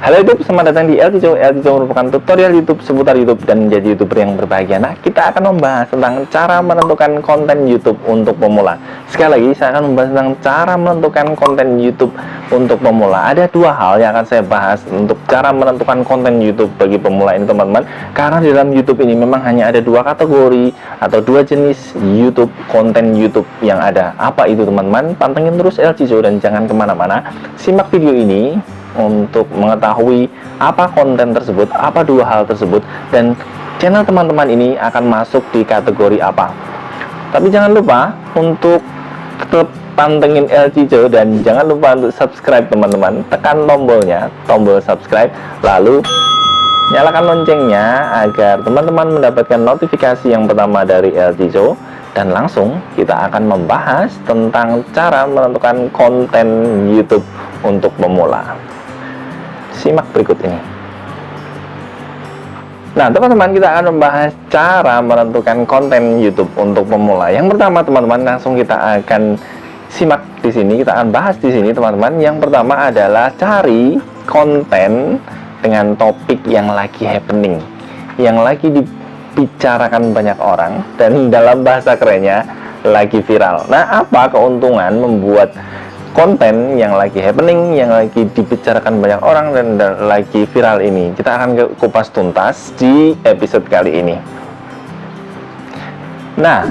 Halo YouTube, selamat datang di LT Joe. LT Joe merupakan tutorial YouTube seputar YouTube dan menjadi YouTuber yang berbahagia. Nah, kita akan membahas tentang cara menentukan konten YouTube untuk pemula. Sekali lagi, saya akan membahas tentang cara menentukan konten YouTube untuk pemula. Ada dua hal yang akan saya bahas untuk cara menentukan konten YouTube bagi pemula ini, teman-teman. Karena di dalam YouTube ini memang hanya ada dua kategori atau dua jenis YouTube, konten YouTube yang ada. Apa itu, teman-teman? Pantengin terus LT Joe dan jangan kemana-mana. Simak video ini untuk mengetahui apa konten tersebut, apa dua hal tersebut, dan channel teman-teman ini akan masuk di kategori apa. Tapi jangan lupa untuk tetap pantengin LT Joe dan jangan lupa untuk subscribe, teman-teman. Tekan tombolnya, tombol subscribe, lalu nyalakan loncengnya agar teman-teman mendapatkan notifikasi yang pertama dari LT Joe. Dan langsung kita akan membahas tentang cara menentukan konten YouTube untuk pemula. Simak berikut ini. Nah, teman-teman, kita akan membahas cara menentukan konten YouTube untuk pemula. Yang pertama, teman-teman, langsung kita akan simak di sini. Kita akan bahas di sini, teman-teman. Yang pertama adalah cari konten dengan topik yang lagi happening, yang lagi dibicarakan banyak orang, dan dalam bahasa kerennya lagi viral. Nah, apa keuntungan membuat konten yang lagi happening, yang lagi dibicarakan banyak orang dan lagi viral ini? Kita akan kupas tuntas di episode kali ini. Nah,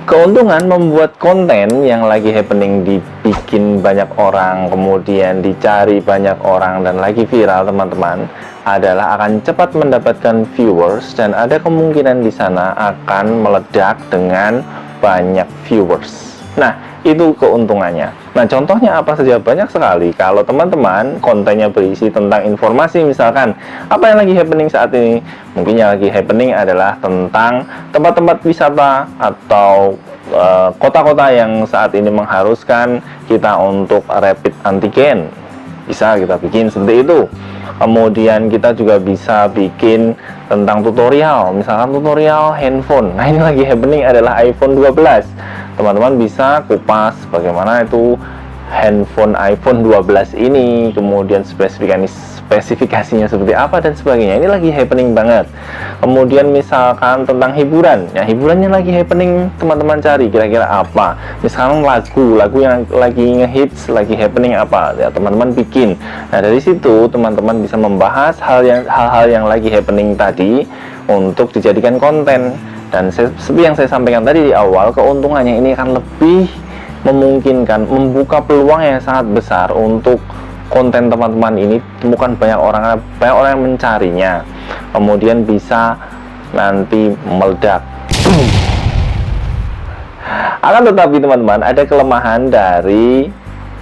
keuntungan membuat konten yang lagi happening dibikin banyak orang, kemudian dicari banyak orang dan lagi viral, teman-teman, adalah akan cepat mendapatkan viewers dan ada kemungkinan di sana akan meledak dengan banyak viewers. Nah, itu keuntungannya. Nah, contohnya apa saja? Banyak sekali. Kalau teman-teman kontennya berisi tentang informasi, misalkan apa yang lagi happening saat ini, mungkin yang lagi happening adalah tentang tempat-tempat wisata atau kota-kota yang saat ini mengharuskan kita untuk rapid antigen. Bisa kita bikin seperti itu. Kemudian kita juga bisa bikin tentang tutorial, misalkan tutorial handphone. Nah, ini lagi happening adalah iPhone 12. Teman-teman bisa kupas bagaimana itu handphone iPhone 12 ini, kemudian spesifikasinya seperti apa dan sebagainya. Ini lagi happening banget. Kemudian misalkan tentang hiburan, ya hiburannya lagi happening, teman-teman cari kira-kira apa. Misalkan lagu yang lagi ngehits, lagi happening apa, ya teman-teman bikin. Nah, dari situ teman-teman bisa membahas hal-hal yang lagi happening tadi untuk dijadikan konten. Dan seperti yang saya sampaikan tadi di awal, keuntungannya ini akan lebih memungkinkan, membuka peluang yang sangat besar untuk konten teman-teman ini temukan banyak orang yang mencarinya, kemudian bisa nanti meledak. Akan tetapi, teman-teman, ada kelemahan dari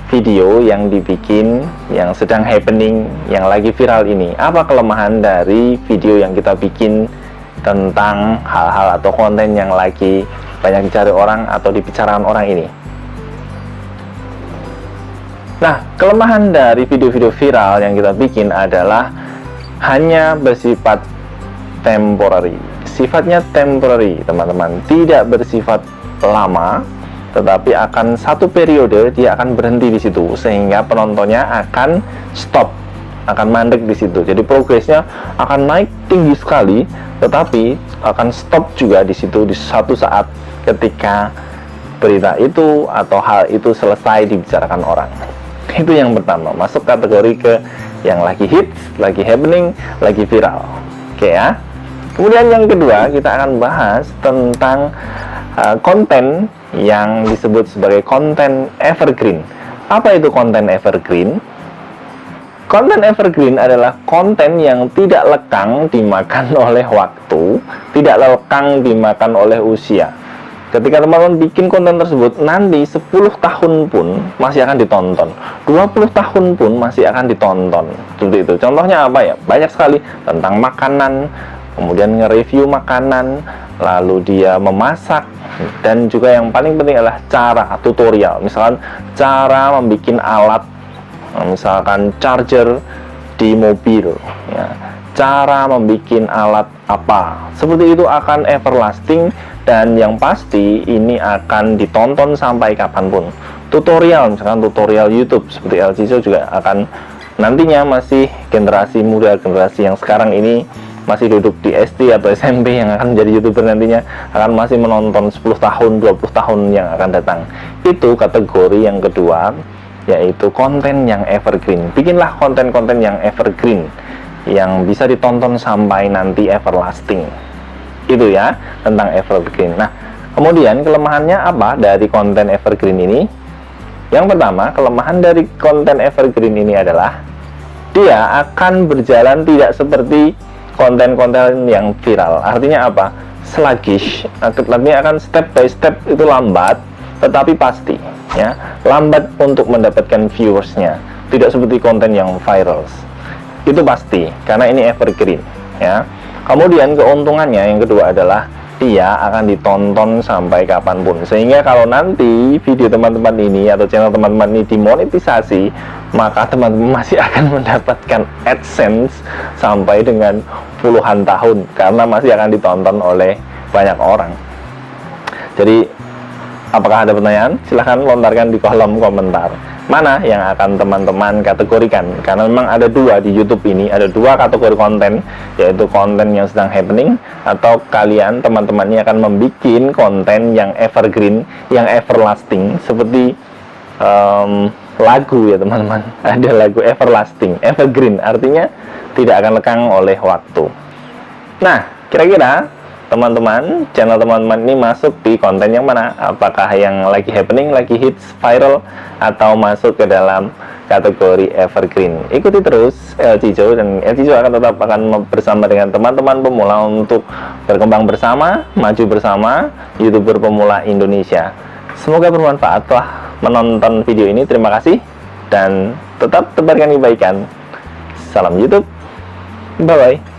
video yang dibikin, yang sedang happening, yang lagi viral ini. Apa kelemahan dari video yang kita bikin tentang hal-hal atau konten yang lagi banyak dicari orang atau dibicarakan orang ini? Nah, kelemahan dari video-video viral yang kita bikin adalah hanya bersifat temporary. Sifatnya temporary, teman-teman, tidak bersifat lama, tetapi akan satu periode dia akan berhenti di situ, sehingga penontonnya akan stop, akan mandek di situ. Jadi progresnya akan naik tinggi sekali, tetapi akan stop juga di situ di satu saat ketika berita itu atau hal itu selesai dibicarakan orang. Itu yang pertama, masuk kategori ke yang lagi hits, lagi happening, lagi viral. Oke ya. Kemudian yang kedua, kita akan bahas tentang konten yang disebut sebagai konten evergreen. Apa itu konten evergreen? Konten evergreen adalah konten yang tidak lekang dimakan oleh waktu, tidak lekang dimakan oleh usia. Ketika teman-teman bikin konten tersebut, nanti 10 tahun pun masih akan ditonton, 20 tahun pun masih akan ditonton. Seperti itu. Contohnya apa ya? Banyak sekali tentang makanan, kemudian nge-review makanan, lalu dia memasak, dan juga yang paling penting adalah cara tutorial. Misalkan cara membuat alat, misalkan charger di mobil, ya, cara membuat alat apa, seperti itu akan everlasting, dan yang pasti ini akan ditonton sampai kapanpun. Tutorial, misalkan tutorial YouTube seperti LT Joe juga akan nantinya masih generasi muda, generasi yang sekarang ini masih duduk di SD atau SMP yang akan menjadi YouTuber nantinya akan masih menonton 10 tahun, 20 tahun yang akan datang. Itu kategori yang kedua, yaitu konten yang evergreen. Bikinlah konten-konten yang evergreen, yang bisa ditonton sampai nanti everlasting. Itu ya, tentang evergreen. Nah, kemudian kelemahannya apa dari konten evergreen ini? Yang pertama, kelemahan dari konten evergreen ini adalah dia akan berjalan tidak seperti konten-konten yang viral. Artinya apa? Sluggish. Artinya akan step by step, itu lambat tetapi pasti ya. Lambat untuk mendapatkan viewersnya, tidak seperti konten yang viral. Itu pasti karena ini evergreen ya. Kemudian keuntungannya yang kedua adalah dia akan ditonton sampai kapanpun, sehingga kalau nanti video teman-teman ini atau channel teman-teman ini dimonetisasi, maka teman-teman masih akan mendapatkan AdSense sampai dengan puluhan tahun karena masih akan ditonton oleh banyak orang. Jadi apakah ada pertanyaan? Silahkan lontarkan di kolom komentar. Mana yang akan teman-teman kategorikan? Karena memang ada dua di YouTube ini, ada dua kategori konten, yaitu konten yang sedang happening, atau kalian teman-teman ini akan membuat konten yang evergreen, yang everlasting, seperti lagu ya teman-teman. Ada lagu everlasting, evergreen, artinya tidak akan lekang oleh waktu. Nah, kira-kira teman-teman, channel teman-teman ini masuk di konten yang mana? Apakah yang lagi happening, lagi hits, viral, atau masuk ke dalam kategori evergreen? Ikuti terus LC Joe, dan LC Joe akan bersama dengan teman-teman pemula untuk berkembang bersama, maju bersama YouTuber pemula Indonesia. Semoga bermanfaat. Telah menonton video ini, terima kasih, dan tetap tebarkan kebaikan. Salam YouTube, bye-bye.